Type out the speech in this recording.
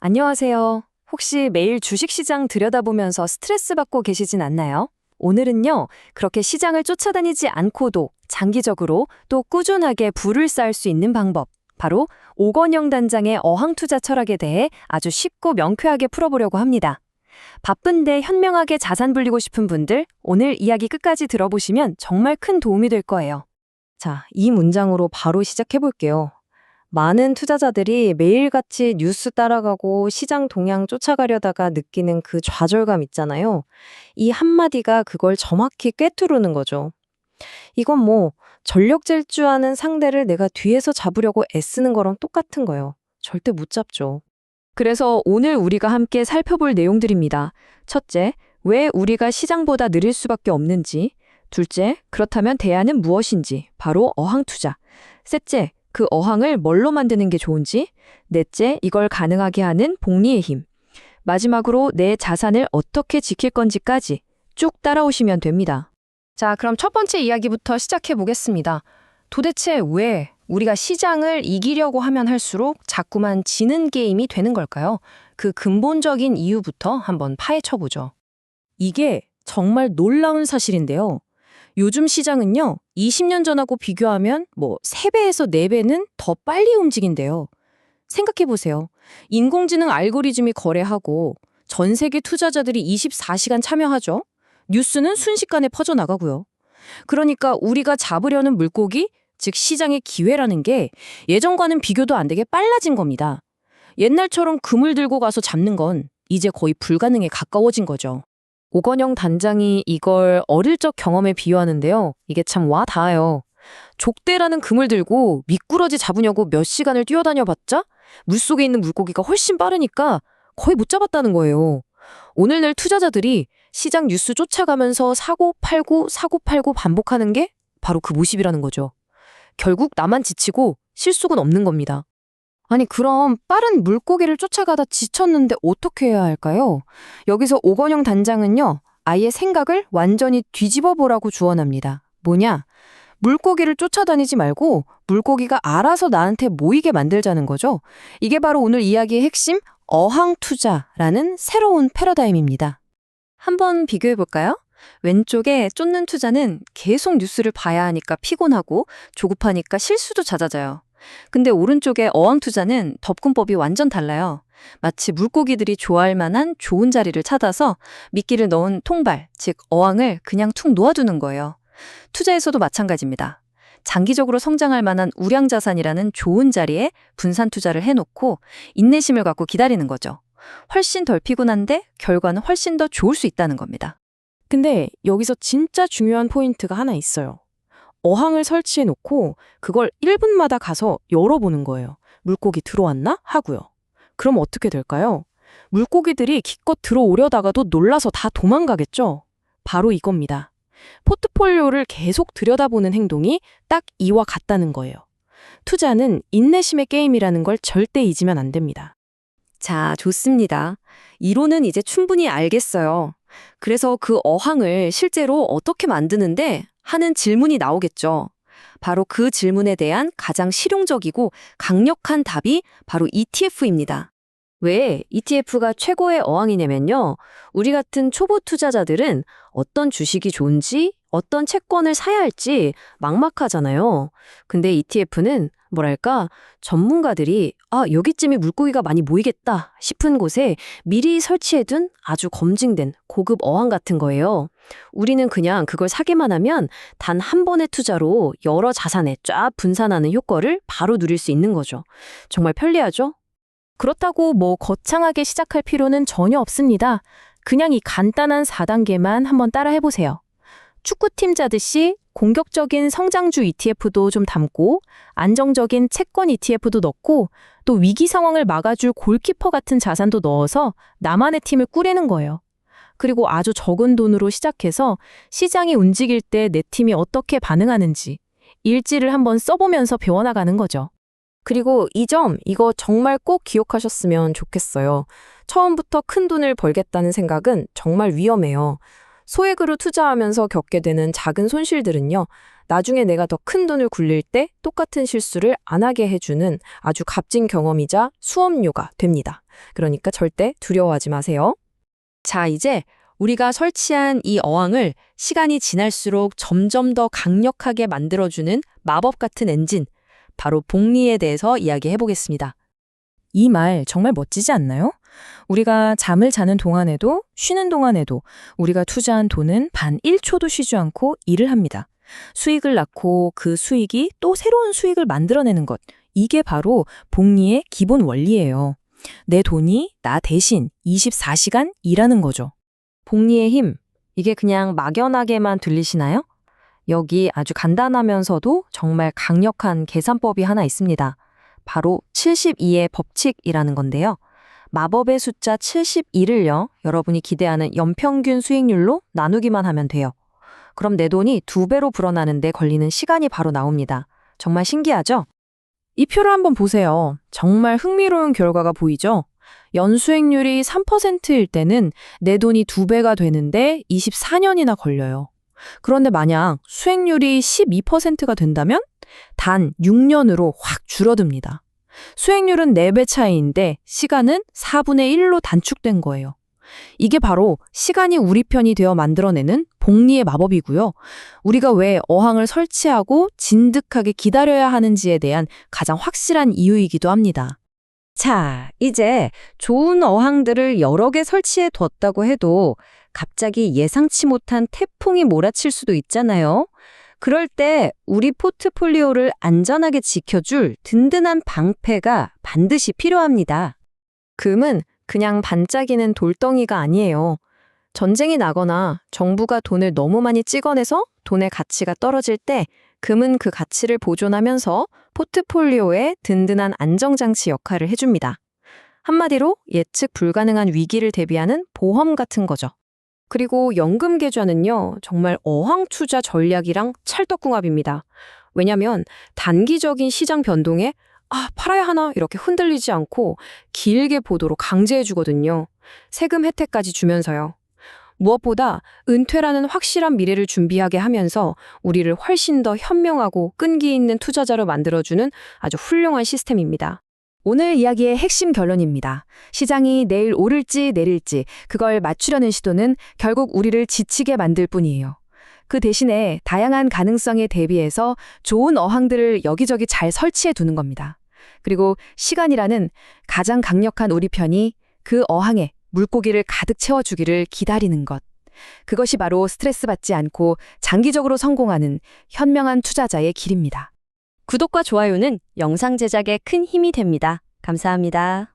안녕하세요. 혹시 매일 주식시장 들여다보면서 스트레스 받고 계시진 않나요? 오늘은요, 그렇게 시장을 쫓아다니지 않고도 장기적으로 또 꾸준하게 부를 쌓을 수 있는 방법, 바로 오건영 단장의 어항투자 철학에 대해 아주 쉽고 명쾌하게 풀어보려고 합니다. 바쁜데 현명하게 자산 불리고 싶은 분들, 오늘 이야기 끝까지 들어보시면 정말 큰 도움이 될 거예요. 자, 이 문장으로 바로 시작해볼게요. 많은 투자자들이 매일같이 뉴스 따라가고 시장 동향 쫓아가려다가 느끼는 그 좌절감 있잖아요. 이 한마디가 그걸 정확히 꿰뚫는 거죠. 이건 뭐 전력 질주하는 상대를 내가 뒤에서 잡으려고 애쓰는 거랑 똑같은 거예요. 절대 못 잡죠. 그래서 오늘 우리가 함께 살펴볼 내용들입니다. 첫째, 왜 우리가 시장보다 느릴 수밖에 없는지. 둘째, 그렇다면 대안은 무엇인지. 바로 어항투자. 셋째, 그 어항을 뭘로 만드는 게 좋은지. 넷째, 이걸 가능하게 하는 복리의 힘. 마지막으로 내 자산을 어떻게 지킬 건지까지 쭉 따라오시면 됩니다. 자, 그럼 첫 번째 이야기부터 시작해 보겠습니다. 도대체 왜 우리가 시장을 이기려고 하면 할수록 자꾸만 지는 게임이 되는 걸까요? 그 근본적인 이유부터 한번 파헤쳐 보죠. 이게 정말 놀라운 사실인데요. 요즘 시장은요, 20년 전하고 비교하면 3배에서 4배는 더 빨리 움직인대요. 생각해보세요. 인공지능 알고리즘이 거래하고 전 세계 투자자들이 24시간 참여하죠. 뉴스는 순식간에 퍼져나가고요. 그러니까 우리가 잡으려는 물고기, 즉 시장의 기회라는 게 예전과는 비교도 안 되게 빨라진 겁니다. 옛날처럼 금을 들고 가서 잡는 건 이제 거의 불가능에 가까워진 거죠. 오건영 단장이 이걸 어릴 적 경험에 비유하는데요. 이게 참 와 닿아요. 족대라는 금을 들고 미꾸라지 잡으려고 몇 시간을 뛰어다녀봤자 물속에 있는 물고기가 훨씬 빠르니까 거의 못 잡았다는 거예요. 오늘날 투자자들이 시장 뉴스 쫓아가면서 사고 팔고 반복하는 게 바로 그 모습이라는 거죠. 결국 나만 지치고 실속은 없는 겁니다. 아니, 그럼 빠른 물고기를 쫓아가다 지쳤는데 어떻게 해야 할까요? 여기서 오건영 단장은요, 아예 생각을 완전히 뒤집어 보라고 주원합니다. 뭐냐? 물고기를 쫓아다니지 말고 물고기가 알아서 나한테 모이게 만들자는 거죠. 이게 바로 오늘 이야기의 핵심, 어항투자라는 새로운 패러다임입니다. 한번 비교해 볼까요? 왼쪽에 쫓는 투자는 계속 뉴스를 봐야 하니까 피곤하고 조급하니까 실수도 잦아져요. 근데 오른쪽의 어항투자는 접근법이 완전 달라요. 마치 물고기들이 좋아할 만한 좋은 자리를 찾아서 미끼를 넣은 통발, 즉 어항을 그냥 툭 놓아두는 거예요. 투자에서도 마찬가지입니다. 장기적으로 성장할 만한 우량 자산이라는 좋은 자리에 분산 투자를 해놓고 인내심을 갖고 기다리는 거죠. 훨씬 덜 피곤한데 결과는 훨씬 더 좋을 수 있다는 겁니다. 근데 여기서 진짜 중요한 포인트가 하나 있어요. 어항을 설치해 놓고 그걸 1분마다 가서 열어보는 거예요. 물고기 들어왔나? 하고요. 그럼 어떻게 될까요? 물고기들이 기껏 들어오려다가도 놀라서 다 도망가겠죠? 바로 이겁니다. 포트폴리오를 계속 들여다보는 행동이 딱 이와 같다는 거예요. 투자는 인내심의 게임이라는 걸 절대 잊으면 안 됩니다. 자, 좋습니다. 이론은 이제 충분히 알겠어요. 그래서 그 어항을 실제로 어떻게 만드는데 하는 질문이 나오겠죠. 바로 그 질문에 대한 가장 실용적이고 강력한 답이 바로 ETF입니다. 왜 ETF가 최고의 어항이냐면요. 우리 같은 초보 투자자들은 어떤 주식이 좋은지, 어떤 채권을 사야 할지 막막하잖아요. 근데 ETF는 전문가들이 여기쯤이 물고기가 많이 모이겠다 싶은 곳에 미리 설치해둔 아주 검증된 고급 어항 같은 거예요. 우리는 그냥 그걸 사기만 하면 단 한 번의 투자로 여러 자산에 쫙 분산하는 효과를 바로 누릴 수 있는 거죠. 정말 편리하죠? 그렇다고 거창하게 시작할 필요는 전혀 없습니다. 그냥 이 간단한 4단계만 한번 따라 해보세요. 축구팀 짜듯이 공격적인 성장주 ETF도 좀 담고 안정적인 채권 ETF도 넣고 또 위기 상황을 막아줄 골키퍼 같은 자산도 넣어서 나만의 팀을 꾸리는 거예요. 그리고 아주 적은 돈으로 시작해서 시장이 움직일 때 내 팀이 어떻게 반응하는지 일지를 한번 써보면서 배워나가는 거죠. 그리고 이거 정말 꼭 기억하셨으면 좋겠어요. 처음부터 큰 돈을 벌겠다는 생각은 정말 위험해요. 소액으로 투자하면서 겪게 되는 작은 손실들은요, 나중에 내가 더 큰 돈을 굴릴 때 똑같은 실수를 안 하게 해주는 아주 값진 경험이자 수업료가 됩니다. 그러니까 절대 두려워하지 마세요. 자, 이제 우리가 설치한 이 어항을 시간이 지날수록 점점 더 강력하게 만들어주는 마법 같은 엔진, 바로 복리에 대해서 이야기해 보겠습니다. 이 말 정말 멋지지 않나요? 우리가 잠을 자는 동안에도 쉬는 동안에도 우리가 투자한 돈은 단 1초도 쉬지 않고 일을 합니다. 수익을 낳고 그 수익이 또 새로운 수익을 만들어내는 것. 이게 바로 복리의 기본 원리예요. 내 돈이 나 대신 24시간 일하는 거죠. 복리의 힘, 이게 그냥 막연하게만 들리시나요? 여기 아주 간단하면서도 정말 강력한 계산법이 하나 있습니다. 바로 72의 법칙이라는 건데요. 마법의 숫자 72를요, 여러분이 기대하는 연평균 수익률로 나누기만 하면 돼요. 그럼 내 돈이 2배로 불어나는데 걸리는 시간이 바로 나옵니다. 정말 신기하죠? 이 표를 한번 보세요. 정말 흥미로운 결과가 보이죠? 연수익률이 3%일 때는 내 돈이 2배가 되는데 24년이나 걸려요. 그런데 만약 수익률이 12%가 된다면 단 6년으로 확 줄어듭니다. 수익률은 4배 차이인데 시간은 4분의 1로 단축된 거예요. 이게 바로 시간이 우리 편이 되어 만들어내는 복리의 마법이고요. 우리가 왜 어항을 설치하고 진득하게 기다려야 하는지에 대한 가장 확실한 이유이기도 합니다. 자, 이제 좋은 어항들을 여러 개 설치해 뒀다고 해도 갑자기 예상치 못한 태풍이 몰아칠 수도 있잖아요. 그럴 때 우리 포트폴리오를 안전하게 지켜줄 든든한 방패가 반드시 필요합니다. 금은 그냥 반짝이는 돌덩이가 아니에요. 전쟁이 나거나 정부가 돈을 너무 많이 찍어내서 돈의 가치가 떨어질 때 금은 그 가치를 보존하면서 포트폴리오에 든든한 안정장치 역할을 해줍니다. 한마디로 예측 불가능한 위기를 대비하는 보험 같은 거죠. 그리고 연금 계좌는요, 정말 어항 투자 전략이랑 찰떡궁합입니다. 왜냐면 단기적인 시장 변동에 팔아야 하나 이렇게 흔들리지 않고 길게 보도록 강제해주거든요. 세금 혜택까지 주면서요. 무엇보다 은퇴라는 확실한 미래를 준비하게 하면서 우리를 훨씬 더 현명하고 끈기 있는 투자자로 만들어주는 아주 훌륭한 시스템입니다. 오늘 이야기의 핵심 결론입니다. 시장이 내일 오를지 내릴지 그걸 맞추려는 시도는 결국 우리를 지치게 만들 뿐이에요. 그 대신에 다양한 가능성에 대비해서 좋은 어항들을 여기저기 잘 설치해 두는 겁니다. 그리고 시간이라는 가장 강력한 우리 편이 그 어항에 물고기를 가득 채워주기를 기다리는 것. 그것이 바로 스트레스 받지 않고 장기적으로 성공하는 현명한 투자자의 길입니다. 구독과 좋아요는 영상 제작에 큰 힘이 됩니다. 감사합니다.